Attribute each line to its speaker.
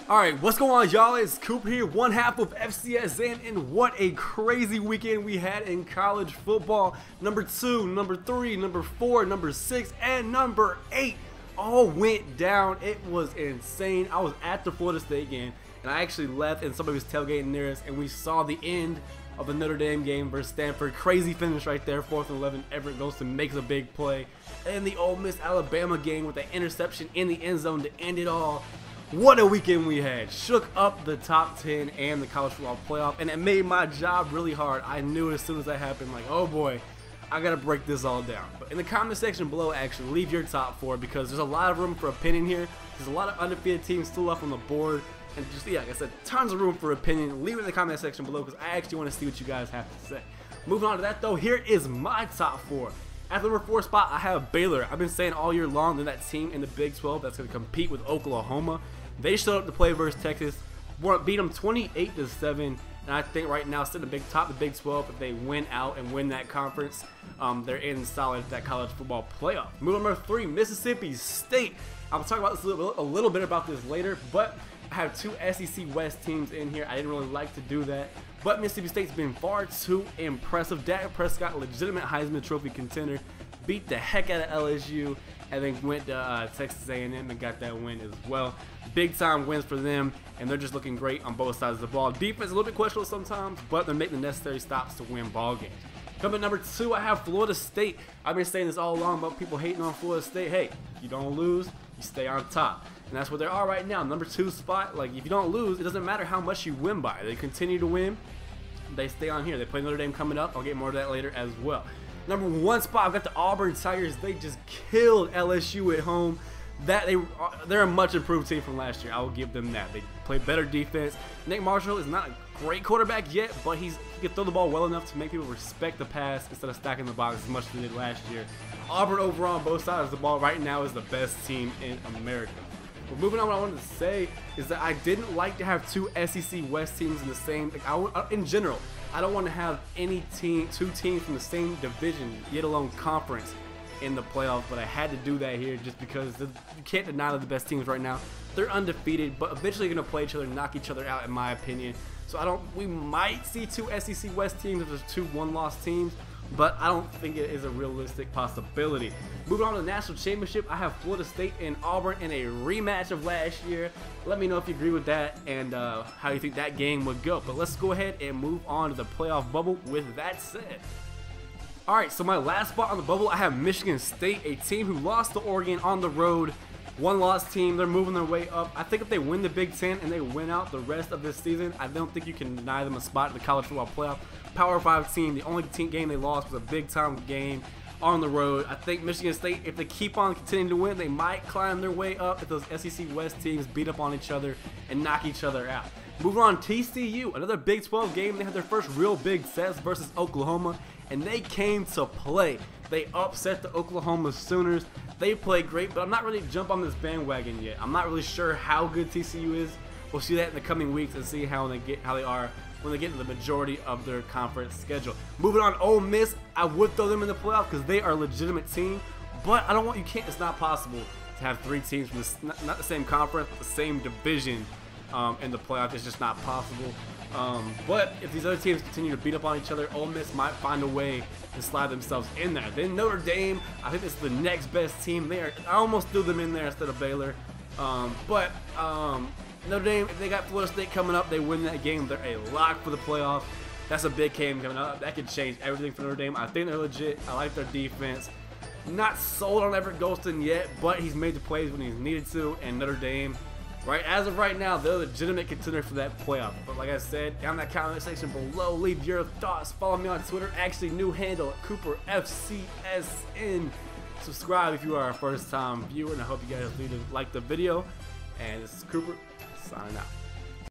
Speaker 1: Alright, what's going on, y'all? It's Cooper here, one half of FCSN, and what a crazy weekend we had in college football. Number 2, number 3, number 4, number 6, and number 8 all went down. It was insane. I was at the Florida State game, and I actually left, and somebody was tailgating near us, and we saw the end of the Notre Dame game versus Stanford. Crazy finish right there, 4th and 11. Everett goes to makes a big play. And the Ole Miss Alabama game with the interception in the end zone to end it all. What a weekend we had. Shook up the top 10 and the college football playoff, and it made my job really hard. I knew as soon as that happened, like, oh boy, I gotta break this all down. But in the comment section below, actually leave your top 4, because there's a lot of room for opinion here. There's a lot of undefeated teams still left on the board, and just, yeah, like I said, tons of room for opinion. Leave it in the comment section below, because I actually want to see what you guys have to say. Moving on to that though, here is my top 4. At the number 4 spot, I have Baylor. I've been saying all year long they're that team in the Big 12 that's going to compete with Oklahoma. They showed up to play versus Texas, beat them 28-7, and I think right now, sitting the Big 12, if they win out and win that conference, they're in solid that college football playoff. Move number 3, Mississippi State. I'll talk about this a little bit about this later, but I have 2 SEC West teams in here. I didn't really like to do that, but Mississippi State's been far too impressive. Dak Prescott, legitimate Heisman Trophy contender, beat the heck out of LSU, and then went to Texas A&M and got that win as well. Big time wins for them, and they're just looking great on both sides of the ball. Defense a little bit questionable sometimes, but they're making the necessary stops to win ball games. Coming at number 2, I have Florida State. I've been saying this all along about people hating on Florida State. Hey, you don't lose, you stay on top. And that's where they are right now. Number 2 spot. Like, if you don't lose, it doesn't matter how much you win by. They continue to win. They stay on here. They play Notre Dame coming up. I'll get more of that later as well. Number 1 spot, I've got the Auburn Tigers. They just killed LSU at home. They're a much improved team from last year. I will give them that. They play better defense. Nick Marshall is not a great quarterback yet, but he can throw the ball well enough to make people respect the pass instead of stacking the box as much as they did last year. Auburn overall on both sides of the ball right now is the best team in America. But moving on, what I wanted to say is that I didn't like to have 2 SEC West teams in the same, in general, I don't want to have any team, 2 teams from the same division, yet alone conference, in the playoffs, but I had to do that here just because you can't deny they're the best teams right now. They're undefeated, but eventually going to play each other, knock each other out, in my opinion. So we might see 2 SEC West teams if there's 2 one-loss teams, but I don't think it is a realistic possibility. Moving on to the national championship, I have Florida State and Auburn in a rematch of last year. Let me know if you agree with that and how you think that game would go. But let's go ahead and move on to the playoff bubble with that said. Alright, so my last spot on the bubble, I have Michigan State, a team who lost to Oregon on the road. One-loss team. They're moving their way up. I think if they win the Big 10 and they win out the rest of this season, I don't think you can deny them a spot in the college football playoff. Power 5 team. The only game they lost was a big-time game on the road. I think Michigan State, if they keep on continuing to win, they might climb their way up if those SEC West teams beat up on each other and knock each other out. Moving on, TCU, another Big 12 game. They had their first real big sets versus Oklahoma, and they came to play. They upset the Oklahoma Sooners. They played great, but I'm not ready to jump on this bandwagon yet. I'm not really sure how good TCU is. We'll see that in the coming weeks and see how they are when they get to the majority of their conference schedule. Moving on, Ole Miss, I would throw them in the playoff because they are a legitimate team, but it's not possible to have 3 teams from not the same conference, but the same division in the playoff. It's just not possible. But if these other teams continue to beat up on each other, Ole Miss might find a way to slide themselves in there. Then Notre Dame, I think this is the next best team there. I almost threw them in there instead of Baylor. Notre Dame, if they got Florida State coming up, they win that game, they're a lock for the playoff. That's a big game coming up. That could change everything for Notre Dame. I think they're legit. I like their defense. Not sold on Everett Golston yet, but he's made the plays when he's needed to. And Notre Dame, as of right now, they're a legitimate contender for that playoff. But like I said, down in that comment section below, leave your thoughts. Follow me on Twitter. Actually, new handle at Cooper FCSN. Subscribe if you are a first-time viewer, and I hope you guys like the video. And this is Cooper signing out.